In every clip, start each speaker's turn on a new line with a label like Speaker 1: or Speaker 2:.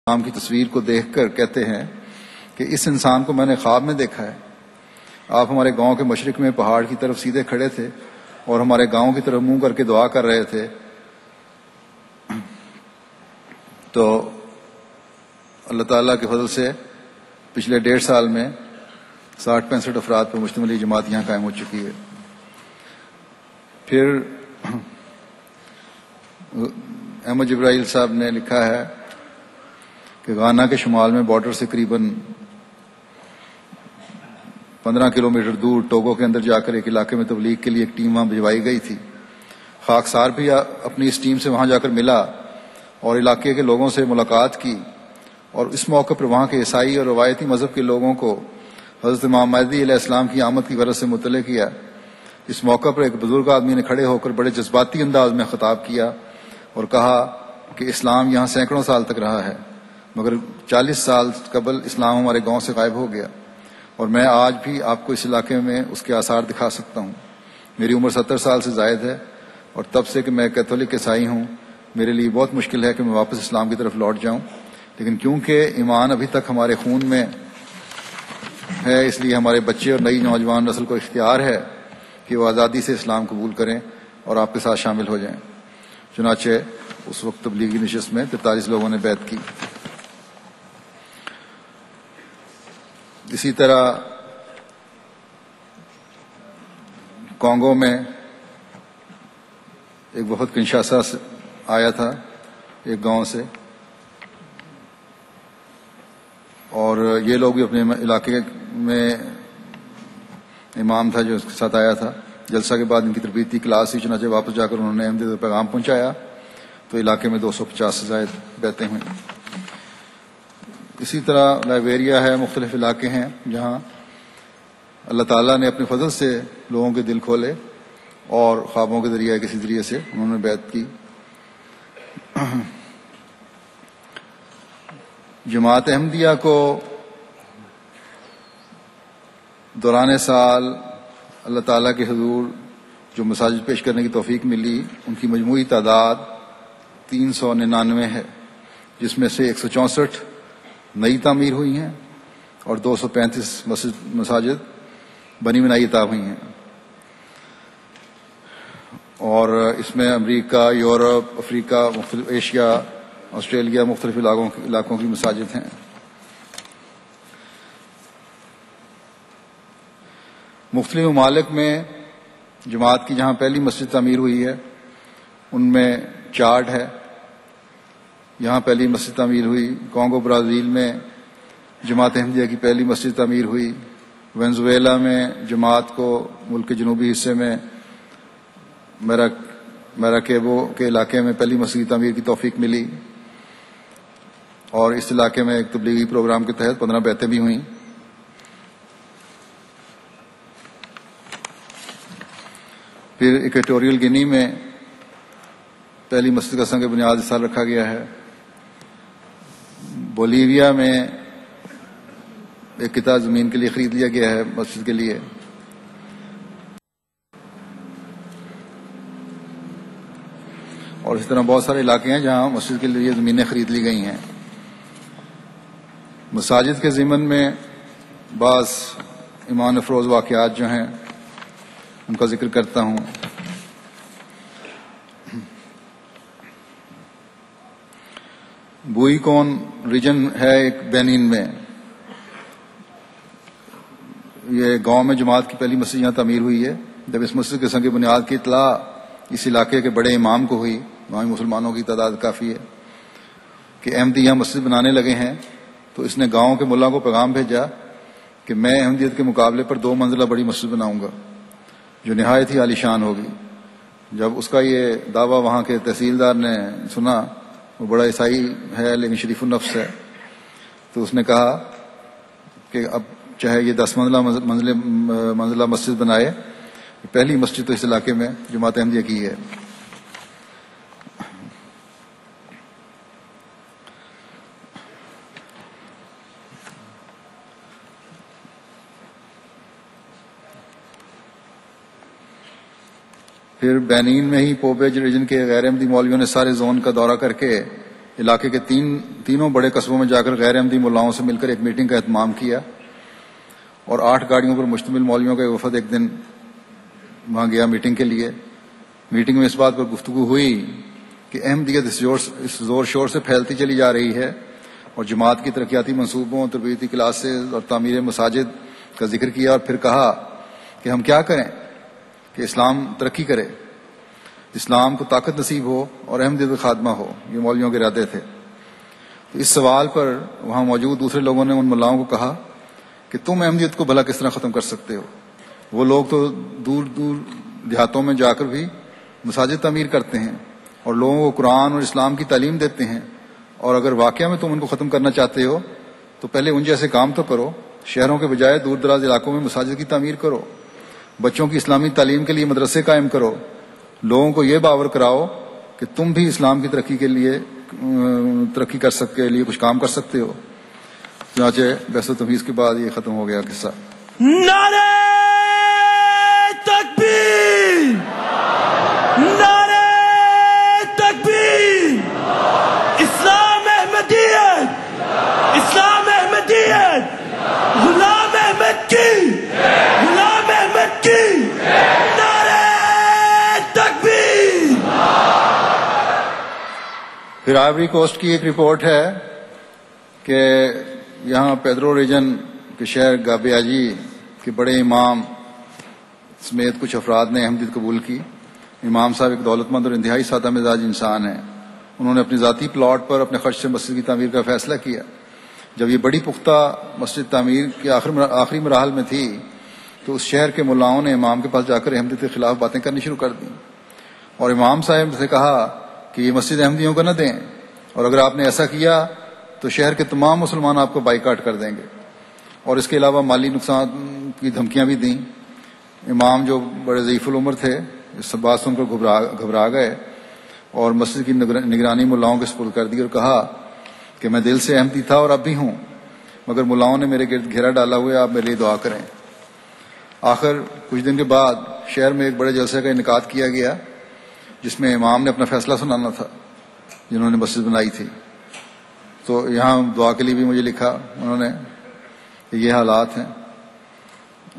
Speaker 1: نام کی تصویر کو دیکھ کر کہتے ہیں کہ اس انسان کو میں نے خواب میں دیکھا ہے. آپ ہمارے گاؤں کے مشرق میں پہاڑ کی طرف سیدھے کھڑے تھے اور ہمارے گاؤں کی طرف منہ کر کے دعا کر رہے تھے. تو اللہ تعالیٰ کے فضل سے پچھلے 1.5 سال میں 60-65 افراد پر مشتمل یہ جماعت یہاں قائم ہو چکی ہے. پھر احمد جبرائیل صاحب نے لکھا ہے کہ گانا کے شمال میں بارڈر سے قریباً 15 کلومیٹر دور ٹوگو کے اندر جا کر ایک علاقے میں تبلیغ کے لیے ایک ٹیم وہاں بھجوائی گئی تھی. خاکسار بھی اپنی اس ٹیم سے وہاں جا کر ملا اور علاقے کے لوگوں سے ملاقات کی، اور اس موقع پر وہاں کے عیسائی اور روایتی مذہب کے لوگوں کو حضرت امام مہدی علیہ السلام کی آمد کی غرض سے مطلع کیا. اس موقع پر ایک بزرگ آدمی نے کھڑے ہو کر بڑے جذباتی انداز میں خطاب کیا اور کہا کہ اسلام یہاں سینکڑوں سال تک رہا ہے، مگر 40 سال قبل اسلام ہمارے گاؤں سے غائب ہو گیا، اور میں آج بھی آپ کو اس علاقے میں اس کے آثار دکھا سکتا ہوں. میری عمر 70 سال سے زائد ہے، اور تب سے کہ میں کیتھولک عیسائی ہوں میرے لیے بہت مشکل ہے کہ میں واپس اسلام کی طرف لوٹ جاؤں، لیکن کیونکہ ایمان ابھی تک ہمارے خون میں ہے، اس لیے ہمارے بچے اور نئی نوجوان نسل کو اختیار ہے کہ وہ آزادی سے اسلام قبول کریں اور آپ کے ساتھ شامل ہو جائیں. چنانچہ اس وقت تبلیغی نشست میں 43 لوگوں نے بیعت کی. اسی طرح کانگو میں ایک وفد کنشاسا سے آیا تھا ایک گاؤں سے، اور یہ لوگ بھی اپنے علاقے میں امام تھا جو اس کے ساتھ آیا تھا. جلسہ کے بعد ان کی تربیتی کلاس ہوئی، چنانچہ واپس جا کر انہوں نے احمدیت کا پیغام پہنچایا تو علاقے میں 250 سے زائد بیعتیں ہوئیں. اسی طرح لائبیریا ہے، مختلف علاقے ہیں جہاں اللہ تعالیٰ نے اپنے فضل سے لوگوں کے دل کھولے اور خوابوں کے ذریعے کسی ذریعے سے انہوں نے بیعت کی. جماعت احمدیہ کو دوران سال اللہ تعالیٰ کے حضور جو مساجد پیش کرنے کی توفیق ملی، ان کی مجموعی تعداد 399 ہے، جس میں سے 164 نئی تعمیر ہوئی ہیں اور 235 مساجد بنی بنائی عطا ہوئی ہیں. اور اس میں امریکہ، یورپ، افریقہ، مختلف ایشیا، آسٹریلیا، مختلف علاقوں کی مساجد ہیں. مختلف ممالک میں جماعت کی جہاں پہلی مسجد تعمیر ہوئی ہے ان میں چاڈ ہے، یہاں پہلی مسجد تعمیر ہوئی. کانگو برازیل میں جماعت احمدیہ کی پہلی مسجد تعمیر ہوئی. وینزویلا میں جماعت کو ملک کے جنوبی حصے میں میراکیبو کے علاقے میں پہلی مسجد تعمیر کی توفیق ملی، اور اس علاقے میں ایک تبلیغی پروگرام کے تحت 15 بیعتیں بھی ہوئیں. پھر ایکویٹوریل گینی میں پہلی مسجد کا سنگ بنیاد اس سال رکھا گیا ہے. بولیویا میں ایک قطعہ زمین کے لیے خرید لیا گیا ہے مسجد کے لیے. اور اس طرح بہت سارے علاقے ہیں جہاں مسجد کے لیے زمینیں خرید لی گئی ہیں. مساجد کے ضمن میں بعض ایمان افروز واقعات جو ہیں ان کا ذکر کرتا ہوں. بوئی کون ریجن ہے ایک بینین میں، یہ گاؤں میں جماعت کی پہلی مسجد یہاں تعمیر ہوئی ہے. جب اس مسجد کے سنگ بنیاد کی اطلاع اس علاقے کے بڑے امام کو ہوئی، وہاں مسلمانوں کی تعداد کافی ہے، کہ احمدی یہاں مسجد بنانے لگے ہیں، تو اس نے گاؤں کے ملا کو پیغام بھیجا کہ میں احمدیت کے مقابلے پر 2 منزلہ بڑی مسجد بناؤں گا جو نہایت ہی عالی شان ہوگی. جب اس کا یہ دعویٰ وہاں کے تحصیلدار نے سنا، وہ بڑا عیسائی ہے لیکن شریف النفس ہے، تو اس نے کہا کہ اب چاہے یہ 10 منزلہ مسجد بنائے، پہلی مسجد تو اس علاقے میں جماعت احمدیہ کی ہے. پھر بینین میں ہی پوبے ریجن کے غیر احمدی مولویوں نے سارے زون کا دورہ کر کے علاقے کے تینوں بڑے قصبوں میں جا کر غیر احمدی ملاؤں سے مل کر ایک میٹنگ کا اہتمام کیا، اور 8 گاڑیوں پر مشتمل مولویوں کا ایک وفد ایک دن وہاں گیا میٹنگ کے لیے۔ میٹنگ میں اس بات پر گفتگو ہوئی کہ احمدیت اس زور شور سے پھیلتی چلی جا رہی ہے، اور جماعت کی ترقیاتی منصوبوں، تربیتی کلاسز اور تعمیر مساجد کا ذکر کیا، اور پھر کہا کہ ہم کیا کریں کہ اسلام ترقی کرے، اسلام کو طاقت نصیب ہو اور احمدیت کا خاتمہ ہو۔ یہ مولویوں کے ارادے تھے۔ تو اس سوال پر وہاں موجود دوسرے لوگوں نے ان ملاؤں کو کہا کہ تم احمدیت کو بھلا کس طرح ختم کر سکتے ہو؟ وہ لوگ تو دور دور دیہاتوں میں جا کر بھی مساجد تعمیر کرتے ہیں اور لوگوں کو قرآن اور اسلام کی تعلیم دیتے ہیں، اور اگر واقعہ میں تم ان کو ختم کرنا چاہتے ہو تو پہلے ان جیسے کام تو کرو، شہروں کے بجائے دور دراز علاقوں میں مساجد کی تعمیر کرو، بچوں کی اسلامی تعلیم کے لیے مدرسے قائم کرو، لوگوں کو یہ باور کراؤ کہ تم بھی اسلام کی ترقی کے لیے کچھ کام کر سکتے ہو۔ چنانچہ بحث و تمیز کے بعد یہ ختم ہو گیا قصہ۔
Speaker 2: نعرہ تکبیر، نعرہ تکبیر، اسلام احمدیت، اسلام احمدیت، غلام احمد کی، غلام احمد کی، نعرہ تکبیر۔
Speaker 1: پھر آئیوری کوسٹ کی ایک رپورٹ ہے کہ یہاں پیدرو ریجن کے شہر گابیاجی کے بڑے امام سمیت کچھ افراد نے احمدیت قبول کی۔ امام صاحب ایک دولت مند اور انتہائی سادہ مزاج انسان ہیں۔ انہوں نے اپنی ذاتی پلاٹ پر اپنے خرچ سے مسجد کی تعمیر کا فیصلہ کیا۔ جب یہ بڑی پختہ مسجد تعمیر کے آخری مراحل میں تھی تو اس شہر کے ملاؤں نے امام کے پاس جا کر احمدیت کے خلاف باتیں کرنی شروع کر دیں، اور امام صاحب سے کہا کہ یہ مسجد احمدیوں کو نہ دیں، اور اگر آپ نے ایسا کیا تو شہر کے تمام مسلمان آپ کو بائیکاٹ کر دیں گے، اور اس کے علاوہ مالی نقصان کی دھمکیاں بھی دیں۔ امام جو بڑے ضعیف العمر تھے اس سے بات سن کر گھبرا گئے اور مسجد کی نگرانی ملاؤں کے سپرد کر دی، اور کہا کہ میں دل سے احمدی تھا اور اب بھی ہوں، مگر ملاؤں نے میرے گرد گھیرا ڈالا ہوا ہے، آپ میرے لیے دعا کریں۔ آخر کچھ دن کے بعد شہر میں ایک بڑے جلسے کا انعقاد کیا گیا جس میں امام نے اپنا فیصلہ سنانا تھا جنہوں نے مسجد بنائی تھی۔ تو یہاں دعا کے لیے بھی مجھے لکھا انہوں نے کہ یہ حالات ہیں،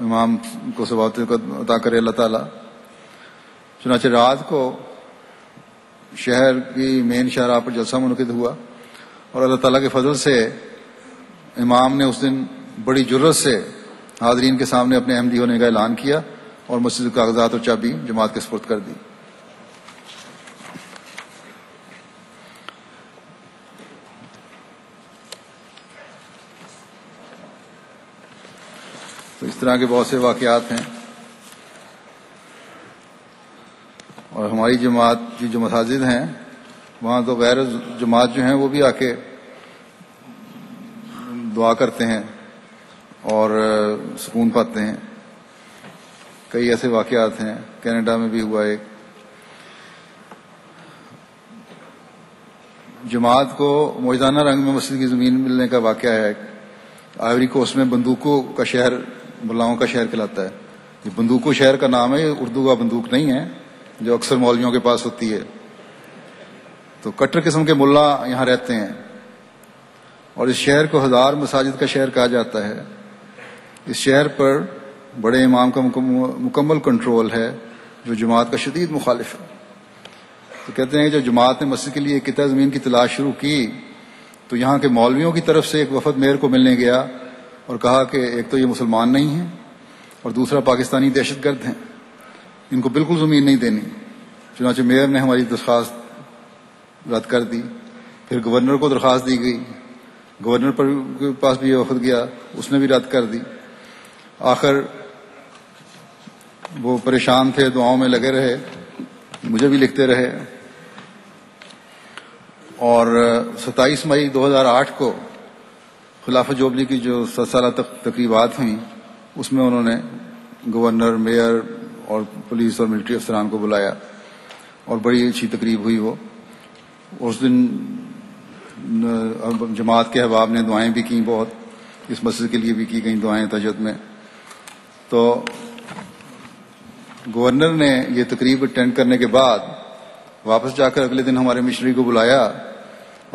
Speaker 1: امام کو ثبات عطا کرے اللہ تعالیٰ۔ چنانچہ رات کو شہر کی مین شاہراہ پر جلسہ منعقد ہوا، اور اللہ تعالیٰ کے فضل سے امام نے اس دن بڑی جرت سے حاضرین کے سامنے اپنے احمدی ہونے کا اعلان کیا اور مسجد کے کاغذات اور چابی جماعت کے سپرد کر دی۔ تو اس طرح کے بہت سے واقعات ہیں، اور ہماری جماعت کی جو مساجد ہیں وہاں تو غیر جماعت جو ہیں وہ بھی آ کے دعا کرتے ہیں اور سکون پاتے ہیں۔ کئی ایسے واقعات ہیں، کینیڈا میں بھی ہوا ایک۔ جماعت کو موجودانہ رنگ میں مسجد کی زمین ملنے کا واقعہ ہے۔ آئیوری کوسٹ میں بندوقوں کا شہر ملاؤں کا شہر کہلاتا ہے۔ یہ بندوقوں شہر کا نام ہے، یہ اردو کا بندوق نہیں ہے جو اکثر مولویوں کے پاس ہوتی ہے۔ تو کٹر قسم کے ملا یہاں رہتے ہیں، اور اس شہر کو 1000 مساجد کا شہر کہا جاتا ہے۔ اس شہر پر بڑے امام کا مکمل کنٹرول ہے جو جماعت کا شدید مخالف ہے۔ تو کہتے ہیں کہ جب جماعت نے مسجد کے لیے ایک قطعہ زمین کی تلاش شروع کی تو یہاں کے مولویوں کی طرف سے ایک وفد میئر کو ملنے گیا اور کہا کہ ایک تو یہ مسلمان نہیں ہیں اور دوسرا پاکستانی دہشت گرد ہیں، ان کو بالکل زمین نہیں دینی۔ چنانچہ میئر نے ہماری درخواست رد کر دی۔ پھر گورنر کو درخواست دی گئی، گورنر کے پاس بھی یہ وفد گیا، اس نے بھی رد کر دی۔ آخر وہ پریشان تھے، دعاؤں میں لگے رہے، مجھے بھی لکھتے رہے، اور 27 مئی 2008 کو خلافت جوبلی کی جو 7 سالہ تقریبات ہوئیں اس میں انہوں نے گورنر، میئر اور پولیس اور ملٹری افسران کو بلایا اور بڑی اچھی تقریب ہوئی۔ وہ اس دن جماعت کے احباب نے دعائیں بھی کیں، بہت اس مسجد کے لیے بھی کی گئیں دعائیں تہجد میں۔ تو گورنر نے یہ تقریب اٹینڈ کرنے کے بعد واپس جا کر اگلے دن ہمارے مشنری کو بلایا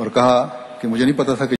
Speaker 1: اور کہا کہ مجھے نہیں پتا تھا کہ